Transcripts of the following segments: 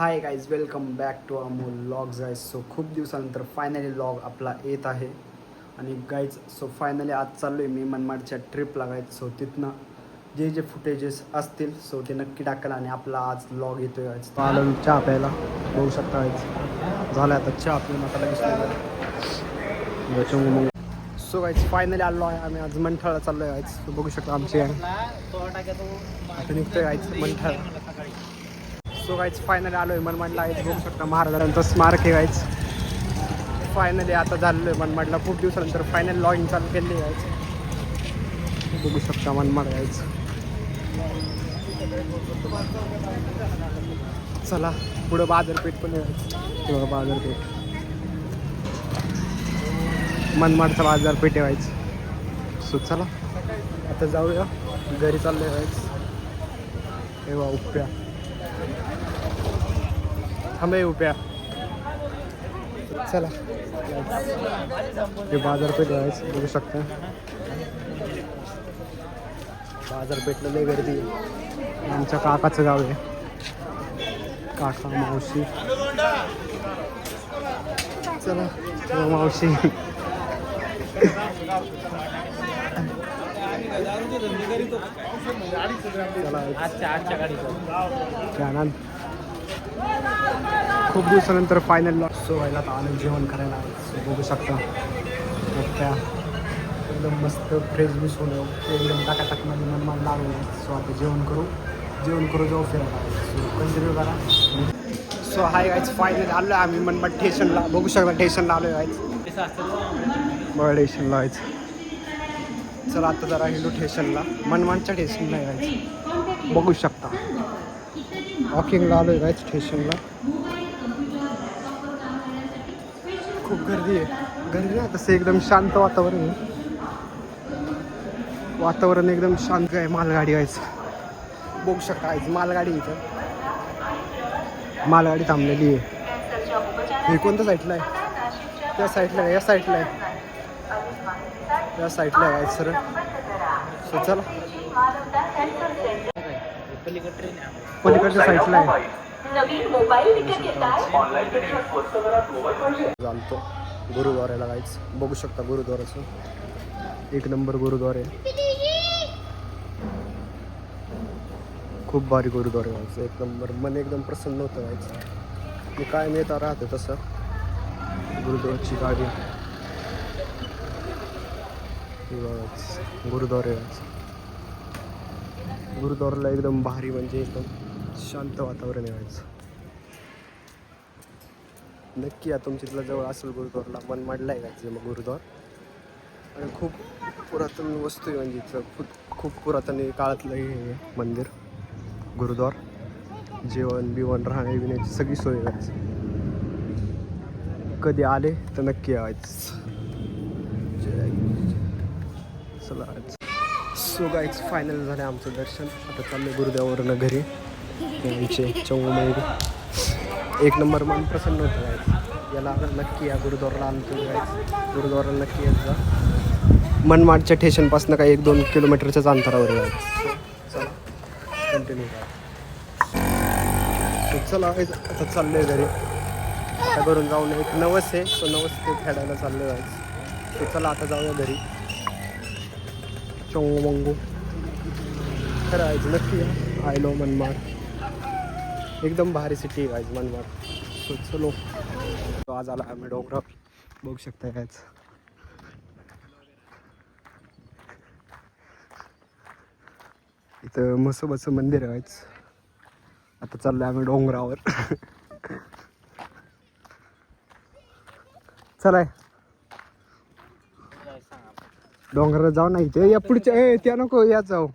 High guys, welcome back to Amol vlogs guys. So खूप दिवसानंतर finally vlog आपला येत आहे. आणि गाईज सो फायनली आज चाललो आहे मी मनमाडच्या ट्रिपला गाईज. सो तिथनं जे जे फुटेजेस असतील सो ते नक्की टाकेल आणि आपला आज व्लॉग येतो आहे गाईज. आलो मी चहा प्यायला, बघू शकता गाईज. झालं आता चहा पिऊन आता लगेच. सो गाईज फायनली आलो आहे आम्ही आज मंठाळला चाललो आहे गाईज. सो बघू शकता आमचे आता निघतोय गाईज मंठाळ. सो गाईज फायनली आलो आहे मनमाडला गाईज. बघू शकता महाराजांचं स्मारक आहे गाईज. फायनली आता झालेलं आहे मनमाडला खूप दिवसानंतर फायनल लॉगिंग चालू केली आहे गाईज. बघू शकता मनमाड गाईज. चला पुढं बाजारपेठ पण आहे गाईज. तेव्हा बाजारपेठ मनमाडचा बाजारपेठ आहे गाईज. सो चला आता जाऊया घरी चाललो आहे गाईज. तेव्हा उप्या हमें उप्या. चला हे बाजारपेठ आहे बघू शकता. बाजारपेठला लय गर्दी आहे. आमच्या काकाचं गाव आहे. काका मावशी. चला मावशी. चला खूप दिवसानंतर फायनल सो व्हायला आता आलं जेवण करायला. सो बघू शकता त्या एकदम मस्त फ्रेश बिश होणं एकदम टाकाटाकमध्ये मन लागलं. सो आता जेवण करू जाऊ फिरायला. सो कंटिन्यू करा. सो हाय गाईज फायनल आलो आहे आम्ही मनमाड स्टेशनला. बघू शकता स्टेशनला आलो आहे गाईज. बरं स्टेशनला गाईज. चला आता जरा हिंदू स्टेशनला मनमाडच्या स्टेशनला आहे गाईज. बघू शकता वॉकिंगला आलो आहे गाईज स्टेशनला. खूप गर्दी आहे. गर्दी नाही तसं एकदम शांत वातावरण आहे. वातावरण एकदम शांत आहे. मालगाडी व्हायचं बघू शकता आहे. मालगाडी इथं मालगाडी थांबलेली आहे. हे कोणत्या साईडला आहे? त्या साईडला आहे. या साईडला आहे. या साईडला आहे सर. सो चला पलीकडच्या साईडला आहे. चालतो गुरुद्वाऱ्याला जायचं. बघू शकता गुरुद्वाराचं एक नंबर गुरुद्वारे. खूप भारी गुरुद्वारे व्हायचं एक नंबर. मन एकदम प्रसन्न होतं व्हायचं. मी काय नेता राहते तसं गुरुद्वाराची गाडी. गुरुद्वारे गुरुद्वाराला एकदम भारी म्हणजे एकदम शांत वातावरण व्हायचं. नक्की या तुमच्या इथला जवळ असेल गुरुद्वारला. मनमाडला आहे गायचं मग गुरुद्वार. आणि खूप पुरातन वस्तू आहे म्हणजे इथलं खूप पुरातन काळातलं हे मंदिर गुरुद्वार. जेवण बिवण राहणे बिण्याची सगळी सोय व्हायची. कधी आले तर नक्की यायचं. चला सो गाईज फायनल झालं आमचं दर्शन. आता चाललं गुरुदेवावरनं घरी. आमचे चौमैरी एक नंबर मन प्रसन्न होतं गाईज. याला नक्की या गुरुद्वाराला आलं तुम्ही गाईज. गुरुद्वाराला नक्की येत जा. मनमाडच्या स्टेशनपासून काही 1-2 किलोमीटरच्याच अंतरावर आहे. चला कंटिन्यू करा. चला आता चाललो आहे घरी. आता घरून जाऊन एक नवस आहे. तो नवस ते फेडायला चाललो आहे. तो चला आता जाऊया घरी. चोंगमंगू खरं आहे नक्की आयलो मनमाड. एकदम भारी सिटी आहे मनमाड. सो चलो आज आला आम्ही डोंगरावर. बघू शकता कायच इथं म्हसोबाचं मंदिर आहे. आता चाललोय आम्ही डोंगरावर. चलाय डोंगरावर जाऊ. नाही ते या पुढच्या त्या नको या जाऊ.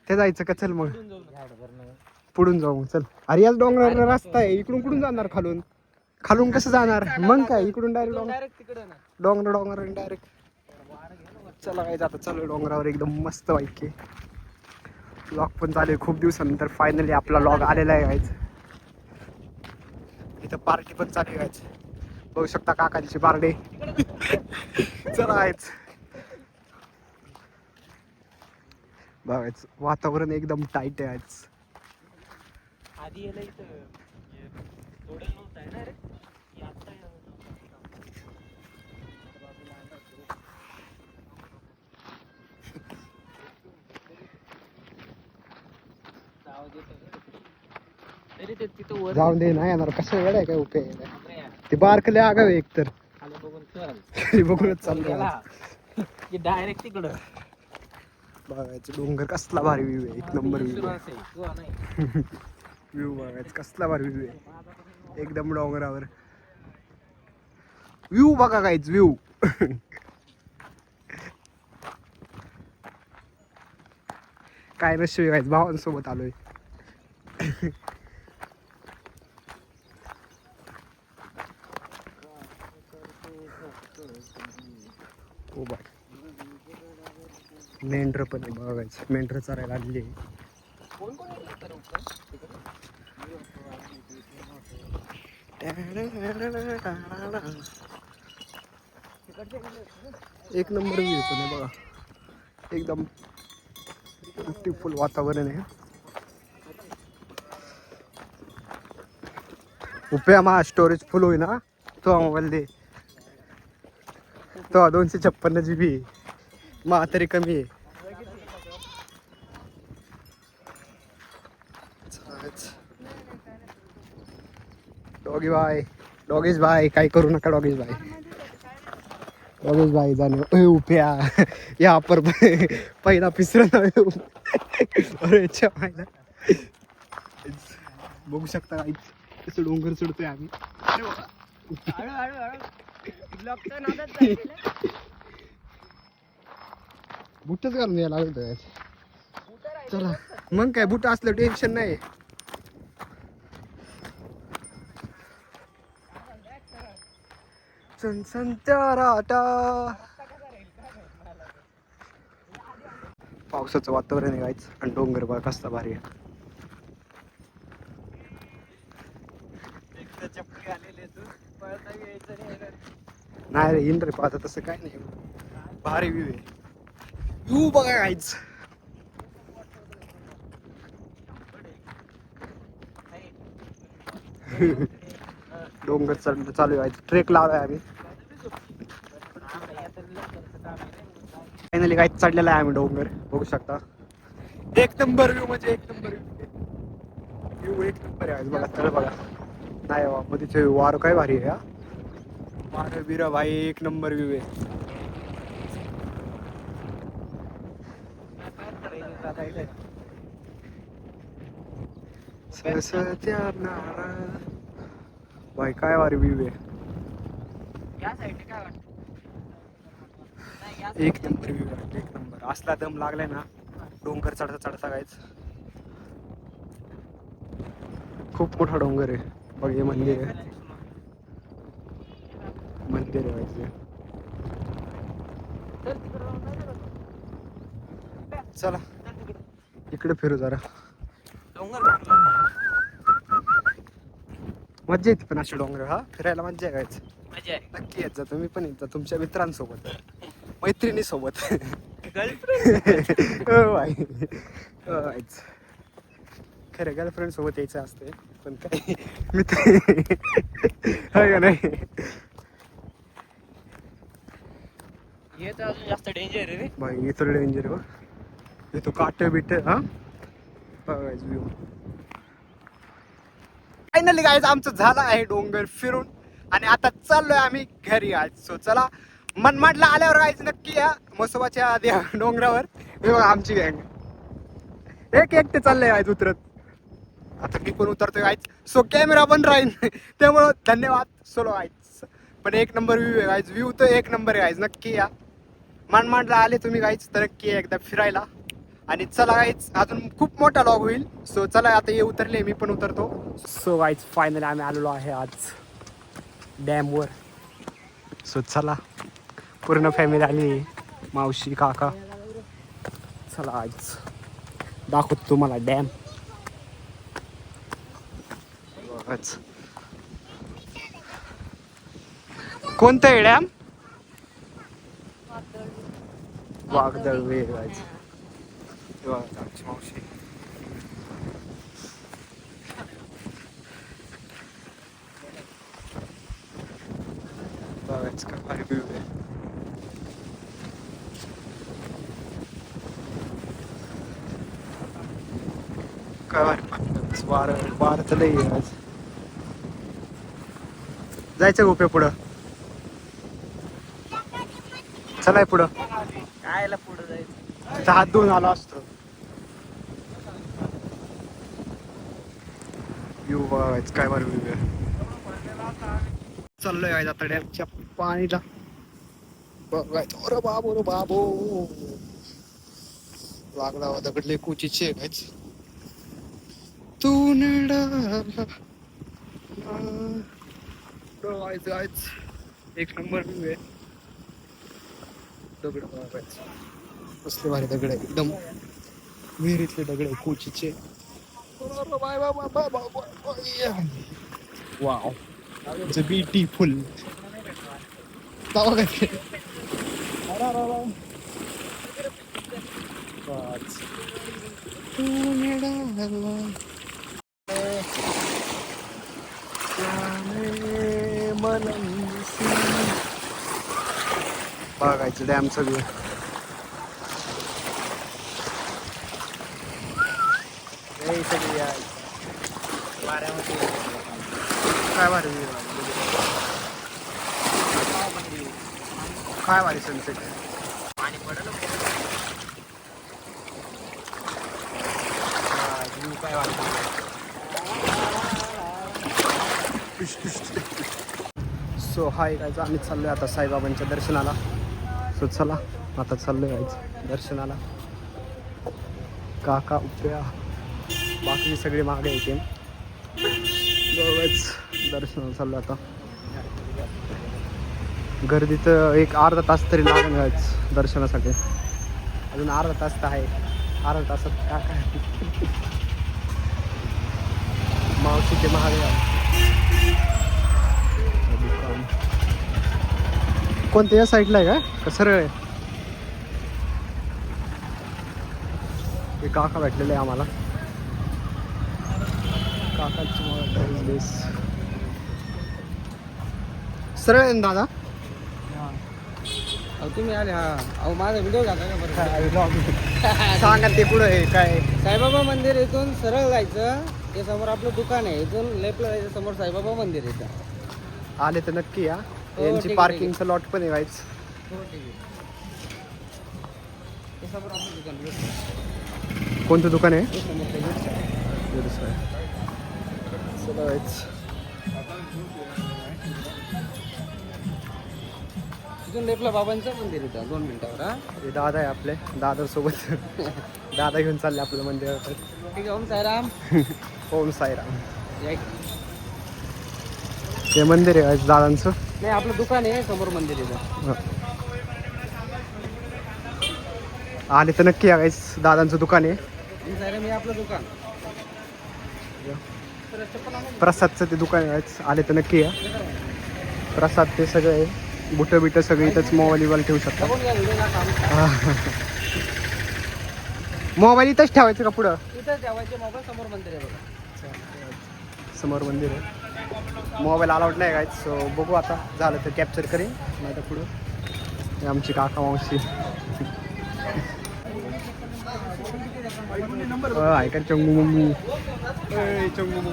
ते जायचं का? चल मग पुढून जाऊ मग. चल अरे याच डोंगरावर रस्ता आहे. इकडून कुठून जाणार? खालून कसं जाणार मग? काय इकडून डायरेक्ट डोंगर डायरेक्ट. चला काय आता चालू डोंगरावर एकदम मस्त वाईक. लॉग पण चालू आहे खूप दिवसानंतर. फायनली आपला लॉग आलेला आहे गायचं. इथं पार्टी पण चालू आहे. बघू शकता काकांची पार्टी. चला आहेच बघायचं. वातावरण एकदम टाईट आहे आज. आधी याला इथं जाऊन दे नाही येणार कसं वेळ आहे काय उपयोग ते बारकले आगाव एक तर बघूनच चाललं डायरेक्ट तिकडं बघायचं डोंगर कसला भारी व्ह्यू आहे एक नंबर व्ह्यू व्ह्यू बघायचं कसला भारी व्ह्यू आहे एकदम डोंगरावर व्ह्यू बघा काहीच व्ह्यू काय नशिब काहीच भावांसोबत आलोय मेंढर पण आहे बघायचं मेंढर चरायला आलेली आहे एक नंबर व्ह्यू पण आहे बघा एकदम ब्युटिफुल वातावरण आहे उपया स्टोरेज फुल होई ना तो मोबाईल दे तो 256 GB तरी कमी आहे डॉगी डॉगीज भाई काय करू नका डॉगीज भाई जाने उपया यहाँ पर पहिला पिसरा अरे अच्छा माहिला बघू शकता काही कसं डोंगर चढतोय आम्ही बुटच घालून यायला लागत चला मग काय बुट असलं टेन्शन नाही पावसाचं वातावरण आहे गायच आणि डोंगर बघा कसला भारी आहे नाही रे इंद्र पाहता तसं काय नाही भारी व्ह्यू आहे व्ह्यू बघा गायच डोंगर चढणं चालू आहे ट्रेक लावलाय आम्ही फायनली काय चढलेला आहे आम्ही डोंगर बघू शकता एक नंबर व्ह्यू म्हणजे एक नंबर व्ह्यू एक नंबर आहे बघा तळ बघा नाही मध्ये वार काय भारी आहे वार बिरा भाई एक नंबर व्ह्यू आहे भाई काय वारी व्ह्यू आहे एक नंबर व्ह्यू आहे एक नंबर असला दम लागलाय ना डोंगर चढता चढता गायच खूप मोठा डोंगर आहे बघ हे मंदिर आहे चला इकडे फिरू जरा मज्जा येते पण अशी डोंगर फिरायला मज्जा आहे गायच नक्की येत जा तुम्ही पण येत जा तुमच्या मित्रांसोबत मैत्रिणी सोबत खरं गर्लफ्रेंड सोबत यायचं असते पण काय मित्र का नाही जास्त डेंजर आहे रे भाई इथं डेंजर आहे येतो काट बिट व्ह्यू फायनली गायचं आमचं झालं आहे डोंगर फिरून आणि आता चाललोय आम्ही घरी आज सो चला मनमाडला आल्यावर गायचं नक्की या मसोबाच्या डोंगरावर आमची गँग एक एकटे चाललंय आज उतरत आता मी पण उतरतोय गायच सो कॅमेरा पण राहील त्यामुळं धन्यवाद सोलो गायच पण एक नंबर व्ह्यू आहे गायच व्ह्यू तर एक नंबर आहे गायच नक्की या मनमाडला आले तुम्ही गायच तर नक्की एकदा फिरायला आणि चला गायच अजून खूप मोठा लॉग होईल सो चला आता हे उतरले मी पण उतरतो सो गायच फायनली आम्ही आलेलो आहे आज डॅमवर सो चला पूर्ण फॅमिली आली मावशी काका चला आज दाखवतो तुम्हाला डॅम कोणतं आहे डॅम वागदळ वेगायचं आमची मावशी बघायचं काय भारी व्ह्यू आहे. काय भारी पाणी, वारं तर लई आहे आज. जायचं गोप्या पुढं, चलाय पुढं. कायला पुढे जायचं, तिथं हात धुवून आलो असतो. व्ह्यू बघायचं काय भारी व्ह्यू आहे. चाललोय आहे आता डॅमच्या पाणीला बघायचं. अरे बाबो रे बाबो, लागला दगडले कुचीचे कायच तू एक नंबर व्ह्यू आहे. दगड बघायचं कसले भारी दगड आहे, एकदम विहिरीतले दगड आहे कुचीचे. Wow, it's beautiful. बघायचं डॅमचं व्ह्यू. वाऱ्यामध्ये काय भारी व्ह्यू, काय भारी सनसेट आहे. पाणी पडलं व्ह्यू काय वाटतं. सो हाय गायचं, आम्ही चाललोय आता साईबाबांच्या दर्शनाला. सो चला आता चाललोय गायचं दर्शनाला. काका उप्या बाकी सगळे मागे येते. बघच दर्शनाला चाललो आता. गर्दी तर एक अर्धा तास तरी लागेल गायचं दर्शनासाठी. अजून अर्धा तास तर आहे. अर्धा तासात काका मावशी ते महादेव. कोणत्या या साईडला आहे का सरळ आहे. हे काका भेटलेले आहे आम्हाला. काकाची सरळ आहे ना दादा. तुम्ही आले. हा अहो माझा व्हिडिओ घातला का बरं. सांगा ते पुढं आहे काय. साईबाबा मंदिर इथून सरळ जायचं, ते समोर आपलं दुकान आहे. इथून लेफ्टला जायचं, समोर साईबाबा मंदिर येतं. आले तर नक्की या. हो, यांची ठीक आहे, पार्किंगचं लॉट पण आहे गाईच. हो ठीक आहे. ते समोर आपलं दुकान, कोणतं दुकान आहे. ते समोर ते गेट आहे. चला गाईच. तिथून लेफ्टला बाबांचं मंदिर येतं 2 मिनिटावर. हा हे दादा आहे आपले, दादा सोबत दादा घेऊन चालले आपलं मंदिरात. ठीक आहे. ओम साईराम. ओम साईराम. या इकडे. हे मंदिर आहे गाईच दादांचं. नाही आपलं दुकान आहे समोर मंदिर येतं. आले तर नक्की या गाईच, दादांचं दुकान आहे. ओम साईराम हे आपलं दुकान. प्रसादचं ते दुकान आहे गाईच. आले तर नक्की या. प्रसाद ते सगळं आहे. बुटं बिटं सगळी इथंच मोबाईल बिबाईल ठेवू शकता. बघून घ्या व्हिडिओ काम. मोबाईल इथंच ठेवायचं का पुढं. इथं ठेवायचे मोबाईल, समोर मंदिर आहे बघा. समोर मंदिर आहे. मोबाईल अलाउड नाही काय. सो बघू आता, झालं तर कॅप्चर करेन, नाही तर पुढं. हे आमची काका मावशी आहे का. चंगू मम्मू चंगू मम्मू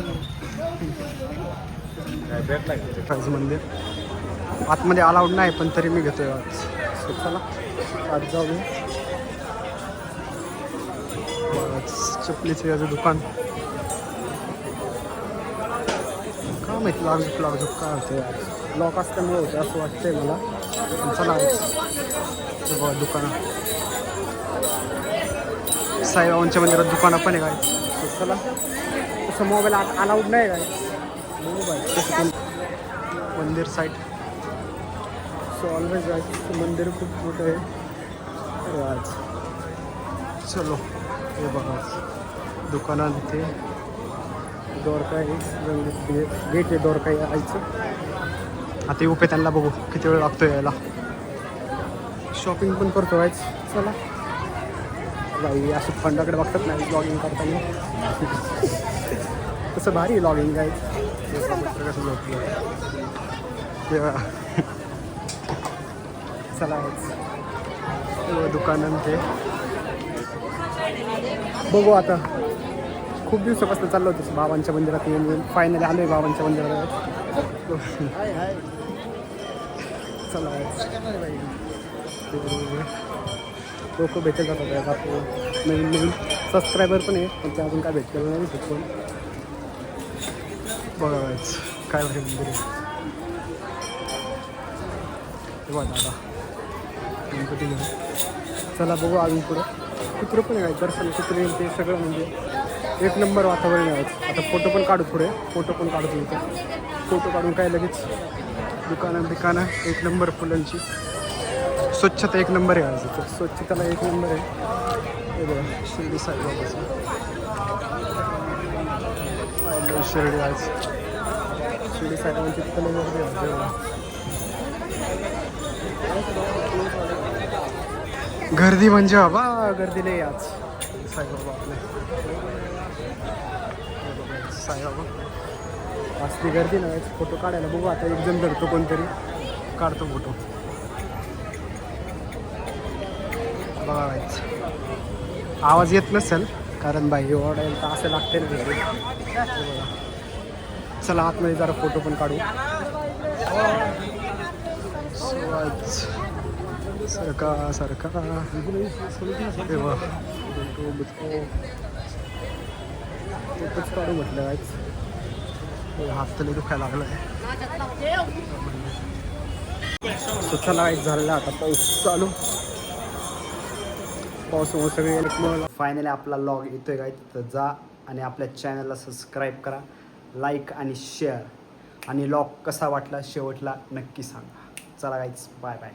मंदिर आतमध्ये अलाउड नाही, पण तरी मी घेतोय आज. सो चला आज जाऊया. चपलीचं याचं दुकान का माहिती. लागझुक काय होतं. लॉक असल्यामुळे होतं असं वाटतंय मला. चला बघा दुकानं. साईबाबांच्या मंदिरात दुकानं पण आहे काय. चला तसं मोबाईल अलाउड नाही काय. मोबाईल तसं मंदिर साईट. सो ऑलवेज जायचं. मंदिर खूप मोठं आहे. अरे आज चलो हे बघा दुकानात इथे दोरका आहे. गेट आहे दोरका यायचं. आता येऊ पे त्यांना बघू किती वेळ लागतो यायला. शॉपिंग पण करतो आहेच. चला बाई असं फंडाकडे बघतात नाही ब्लॉगिंग करताना. तसं भारी आहे ब्लॉगिंग काय. कसं झोपलं चला दुकानं ते बघू आता. खूप दिवसापासून चाललं होतं बाबांच्या मंदिरात येऊन फायनली आलो आहे बाबांच्या मंदिरात. चला लोक भेटत जातात आपलं नवीन नवीन सबस्क्रायबर पण आहे पण ते अजून काय भेटलेलं नाही भेटून बघायचं काय भारी मंदिर आहे. बघा दादा गणपती घेऊन चला बघू अजून पुढं कुत्रं पण आहे दर्शन कुत्रे ते सगळं म्हणजे एक नंबर वातावरण आहे. आता फोटो पण काढू पुढे फोटो पण काढू इथं फोटो काढून काय लगेच दुकानं एक नंबर फुलांची स्वच्छता एक नंबर आहे आज इथं स्वच्छताला एक नंबर आहे. हे बघा शिर्डी साईबाबाचं शिर्डी आज शिर्डी साईबाबांची तिथं गर्दी आहे. गर्दी म्हणजे बाबा गर्दी नाही आज साईबाबा आपले साईबाबा असली गर्दी नाही. फोटो काढायला बघू आता एक जण धरतो कोणतरी काढतो फोटो बघायचं. आवाज येत नसेल कारण बाई ओरडायला तर असं लागते ना घरी. चला आतमध्ये जरा फोटो पण काढू. सरका सरका फोटोच काढू म्हटलं काहीच हात तरी दुखायला लागला आहे. चला एक झालेला आता पाऊस चालू पावसामुळे सगळे फायनली आपला लॉग येतोय काय तर जा आणि आपल्या चॅनलला सबस्क्राईब करा लाईक आणि शेअर आणि लॉग कसा वाटला शेवटला नक्की सांगा. चला गाईज बाय बाय.